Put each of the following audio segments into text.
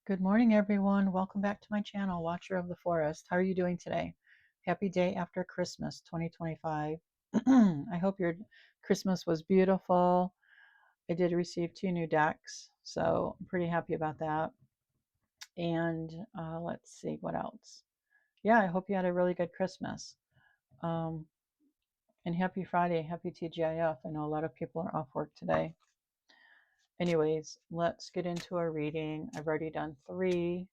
Good morning, everyone. Welcome back to my channel, Watcher of the Forest. How are you doing today? Happy day after Christmas 2025. I hope your Christmas was beautiful. I did receive 2 new decks, so I'm pretty happy about that. And let's see what else. Yeah, I hope you had a really good Christmas. Um, and happy Friday, happy TGIF. I know a lot of people are off work today. Anyways, let's get into our reading. I've already done 3.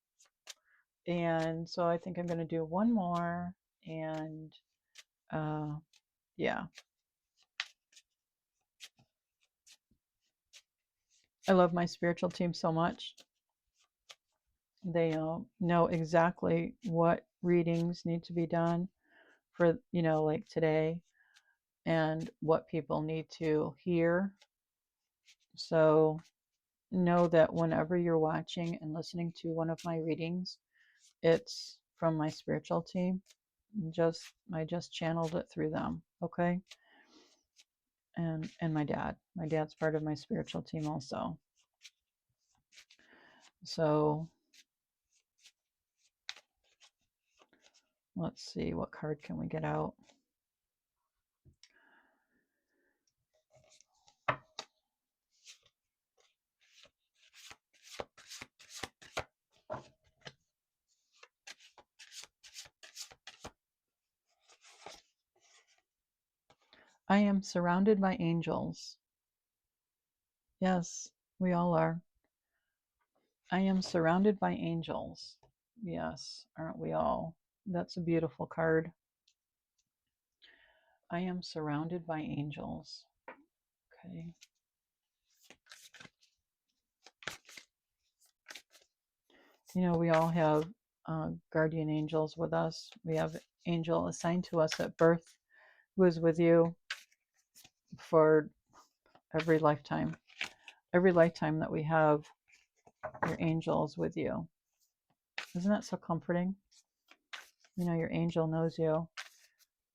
And so I think I'm going to do one more. And yeah, I love my spiritual team so much. They know exactly what readings need to be done for, like today, and what people need to hear. So know that whenever you're watching and listening to one of my readings, it's from my spiritual team. I just channeled it through them, okay? And my dad. My dad's part of my spiritual team also. So let's see, what card can we get out? I am surrounded by angels. Yes, we all are. I am surrounded by angels. Yes, aren't we all? That's a beautiful card. I am surrounded by angels. Okay. We all have guardian angels with us. We have angel assigned to us at birth who is with you for every lifetime. Every lifetime that we have, your angel is with you. Isn't that so comforting? Your angel knows you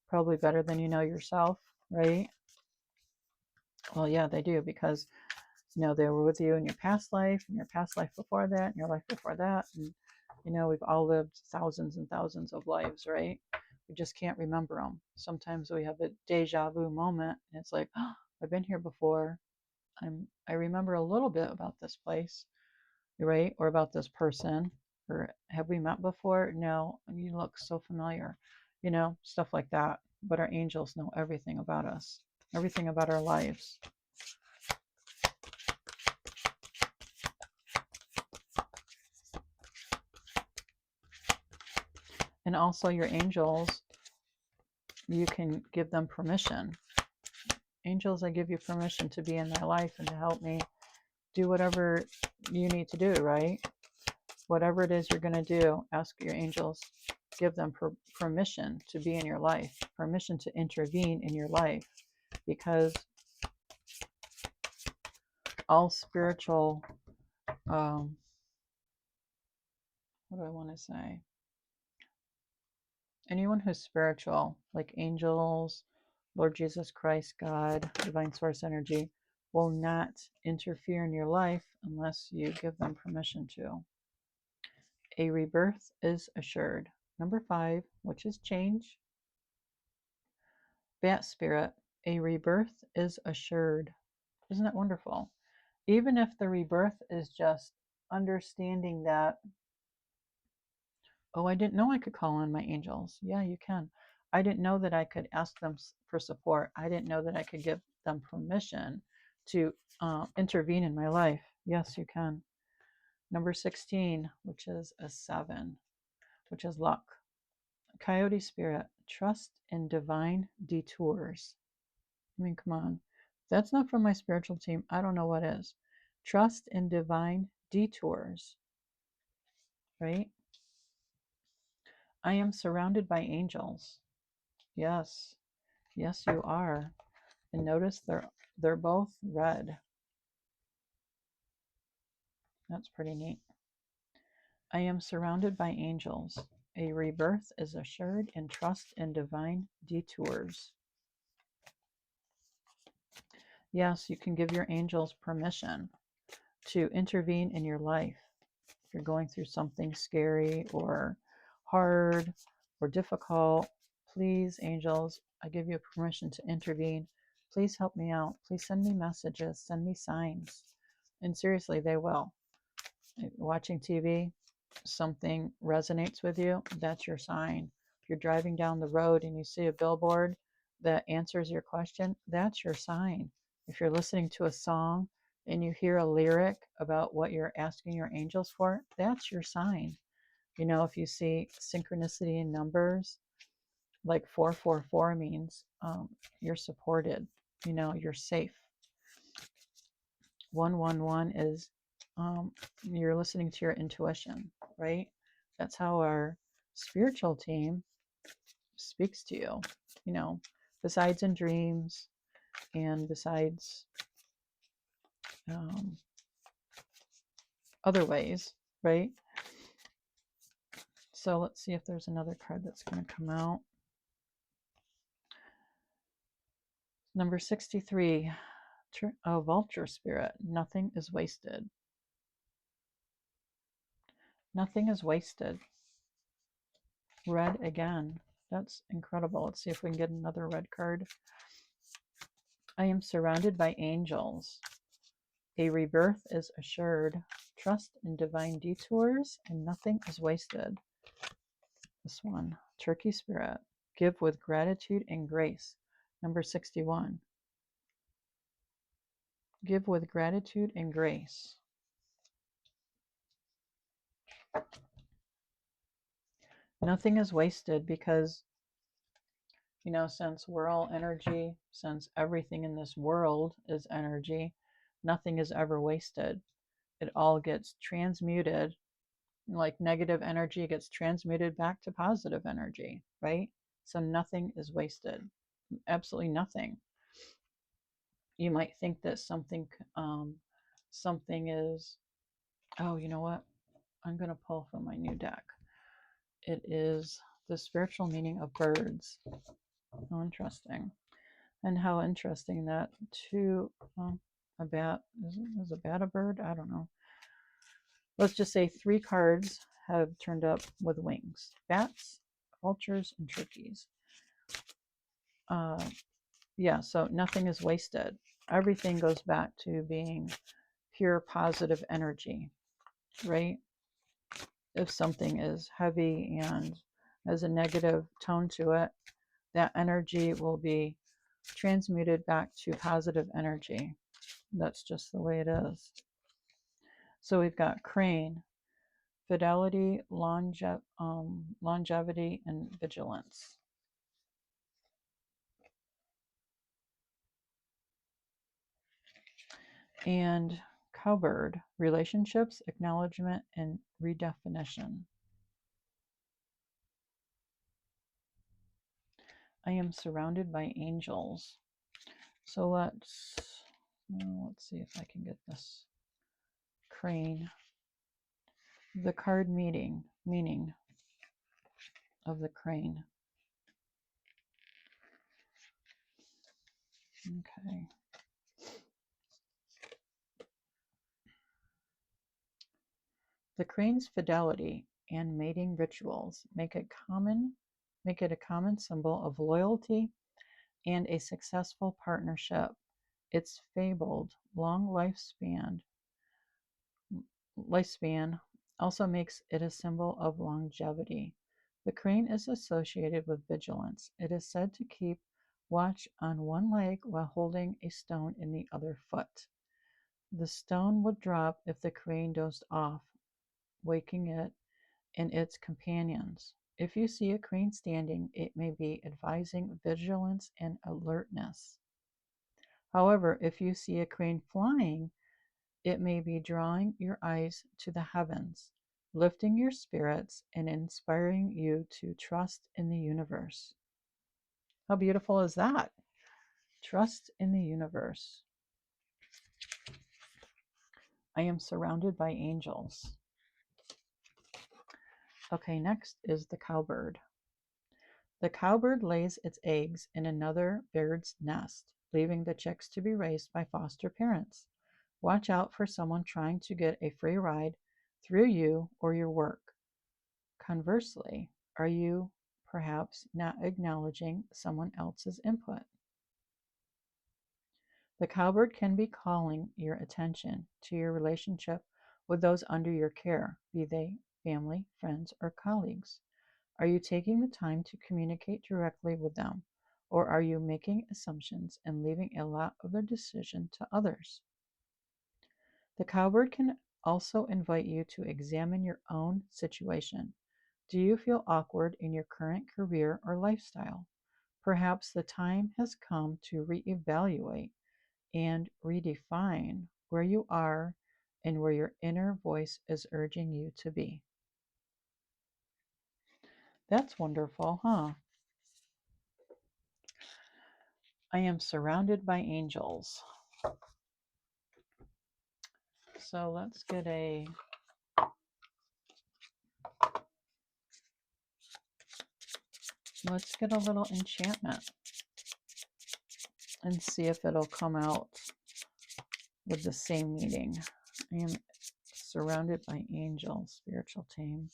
probably better than you know yourself, right? Well, yeah, they do, because they were with you in your past life, and your past life before that, and your life before that, and we've all lived thousands and thousands of lives, right? We just can't remember them. Sometimes we have a deja vu moment, and it's like, oh, I've been here before. I remember a little bit about this place, right? Or about this person, or have we met before? No, you look so familiar, stuff like that. But our angels know everything about us, everything about our lives. And also your angels, you can give them permission. Angels, I give you permission to be in my life and to help me do whatever you need to do, right? Whatever it is you're going to do, ask your angels, give them permission to be in your life, permission to intervene in your life, because all spiritual, what do I want to say? Anyone who's spiritual, like angels, Lord Jesus Christ, God, divine source energy, will not interfere in your life unless you give them permission to. A rebirth is assured. Number 5, which is change. Bat spirit, a rebirth is assured. Isn't that wonderful? Even if the rebirth is just understanding that, oh, I didn't know I could call on my angels. Yeah, you can. I didn't know that I could ask them for support. I didn't know that I could give them permission to intervene in my life. Yes, you can. Number 16, which is a 7, which is luck. Coyote spirit, trust in divine detours. I mean, come on. If that's not from my spiritual team, I don't know what is. Trust in divine detours, right? I am surrounded by angels. Yes. Yes, you are. And notice they're both red. That's pretty neat. I am surrounded by angels. A rebirth is assured and trust in divine detours. Yes, you can give your angels permission to intervene in your life. if you're going through something scary or hard or difficult, please, angels, I give you permission to intervene. Please help me out. Please send me messages, send me signs. And seriously, they will. Watching TV, something resonates with you, that's your sign. If you're driving down the road and you see a billboard that answers your question, that's your sign. If you're listening to a song and you hear a lyric about what you're asking your angels for, that's your sign. You know, if you see synchronicity in numbers, like 444 means you're supported, you know, you're safe. 111 is you're listening to your intuition, right? That's how our spiritual team speaks to you, you know, besides in dreams and besides other ways, right? So let's see if there's another card that's going to come out. Number 63, a vulture spirit. Nothing is wasted. Nothing is wasted. Red again. That's incredible. Let's see if we can get another red card. I am surrounded by angels. A rebirth is assured. Trust in divine detours and nothing is wasted. This one, turkey spirit. Give with gratitude and grace. Number 61. Give with gratitude and grace. Nothing is wasted because, you know, since we're all energy, since everything in this world is energy, nothing is ever wasted. It all gets transmuted. Like negative energy gets transmuted back to positive energy, right? So nothing is wasted. Absolutely nothing. You might think that something is, oh, you know what? I'm going to pull from my new deck. It is the spiritual meaning of birds. How interesting. And how interesting that a bat, is a bat a bird? I don't know. Let's just say 3 cards have turned up with wings. Bats, vultures, and turkeys. Yeah, so nothing is wasted. Everything goes back to being pure positive energy, right? If something is heavy and has a negative tone to it, that energy will be transmuted back to positive energy. That's just the way it is. So we've got crane, fidelity, longevity, and vigilance. And cowbird, relationships, acknowledgement, and redefinition. I am surrounded by angels. So let's see if I can get this crane. The card meaning of the crane. Okay. The crane's fidelity and mating rituals make it a common symbol of loyalty and a successful partnership. Its fabled long lifespan also makes it a symbol of longevity. The crane is associated with vigilance. It is said to keep watch on one leg while holding a stone in the other foot. The stone would drop if the crane dozed off, waking it and its companions. If you see a crane standing, it may be advising vigilance and alertness. However, if you see a crane flying, it may be drawing your eyes to the heavens, lifting your spirits, and inspiring you to trust in the universe. How beautiful is that? Trust in the universe. I am surrounded by angels. Okay, next is the cowbird. The cowbird lays its eggs in another bird's nest, leaving the chicks to be raised by foster parents. Watch out for someone trying to get a free ride through you or your work. Conversely, are you perhaps not acknowledging someone else's input? The cowbird can be calling your attention to your relationship with those under your care, be they family, friends, or colleagues. Are you taking the time to communicate directly with them, or are you making assumptions and leaving a lot of the decision to others? The cowbird can also invite you to examine your own situation. Do you feel awkward in your current career or lifestyle? Perhaps the time has come to reevaluate and redefine where you are and where your inner voice is urging you to be. That's wonderful, huh? I am surrounded by angels. So let's get a little enchantment and see if it'll come out with the same meaning. I am surrounded by angels, spiritual team.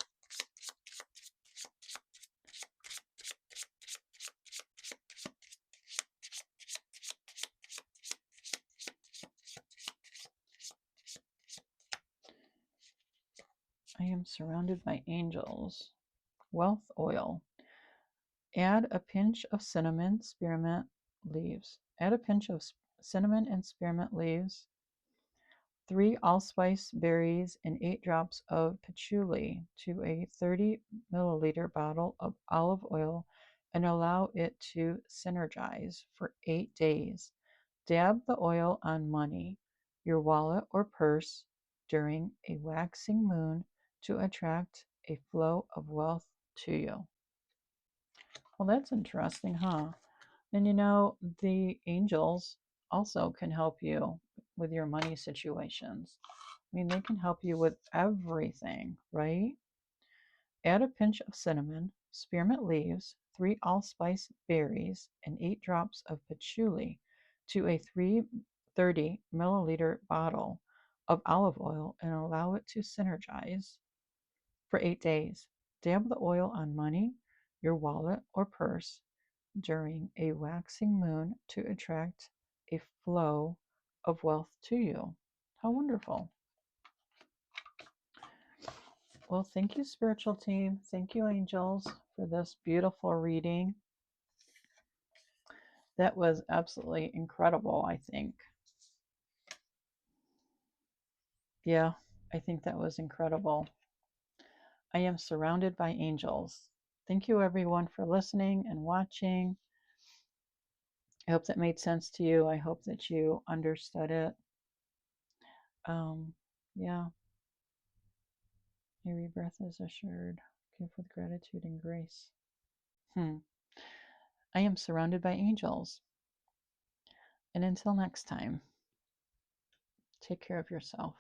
I am surrounded by angels. Wealth oil. Add a pinch of cinnamon, spearmint leaves. Add a pinch of cinnamon and spearmint leaves, 3 allspice berries, and 8 drops of patchouli to a 30 milliliter bottle of olive oil and allow it to synergize for 8 days. Dab the oil on money, your wallet or purse during a waxing moon to attract a flow of wealth to you. Well, that's interesting, huh? And the angels also can help you with your money situations. I mean, they can help you with everything, right? Add a pinch of cinnamon, spearmint leaves, 3 allspice berries, and 8 drops of patchouli to a 30 milliliter bottle of olive oil and allow it to synergize for 8 days. Dab the oil on money, your wallet, or purse during a waxing moon to attract a flow of wealth to you. How wonderful. Well, thank you, spiritual team. Thank you, angels, for this beautiful reading. That was absolutely incredible, I think. Yeah, I think that was incredible. I am surrounded by angels. Thank you, everyone, for listening and watching. I hope that made sense to you. I hope that you understood it. Yeah, every breath is assured. Give with gratitude and grace. I am surrounded by angels. And until next time, take care of yourself.